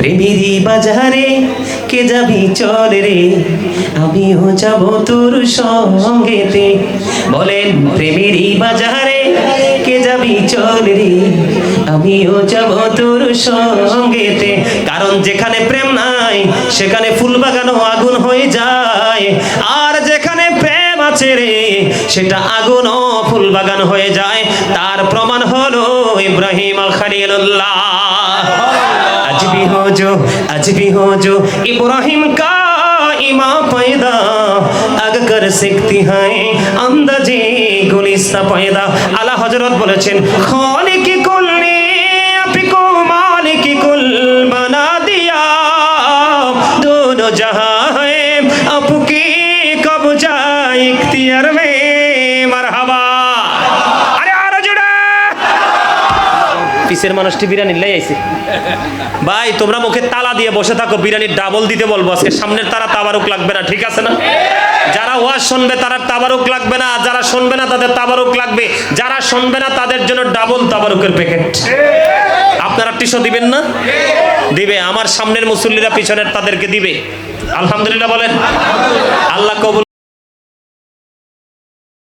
প্রেমেরই বাজারে কে যাবি চল রে, আমিও যাব তোর সঙ্গেতে। বলেন প্রেমেরই বাজারে কে যাবি চল রে, আমিও যাব তোর সঙ্গেতে। কারণ যেখানে প্রেম নাই সেখানে ফুল বাগানও আগুন হয়ে যায়, আর যেখানে প্রেম আছে রে সেটা আগুনও ফুল বাগান হয়ে যায়। তার প্রমাণ হলো ইব্রাহিম আল খলিলুল্লাহ। आज भी हो जो इब्राहिम का ईमान पैदा, अग कर सकती है अंदाजे गुलिस्ता पैदा। आला हजरत বলেছেন खालिक कुल ने अपने को मालिक कुल बना दिया, दोनों जहां है आपकी कब्जा इख्तियार में। मरहबा। अरे आरो जुड़ा পিসের মানুষটি বিরিয়ানি লাই আইছে। ভাই তোমরা মুখে তালা দিয়ে বসে থাকো, বিরিয়ানির ডাবল দিতে বলবো আজকে। সামনের তারা তাবারুক লাগবে না, ঠিক আছে না? যারা ওয়াজ শুনবে তারা তাবারুক লাগবে না, যারা শুনবে না তাদের তাবারুক লাগবে। যারা শুনবে না তাদের জন্য ডাবল তাবারুকের প্যাকেট। আপনারা টিস্যু দিবেন না? দিবে। আমার সামনের মুসল্লিরা পিছনের তাদেরকে দিবে। আলহামদুলিল্লাহ বলেন। আল্লাহ কবুল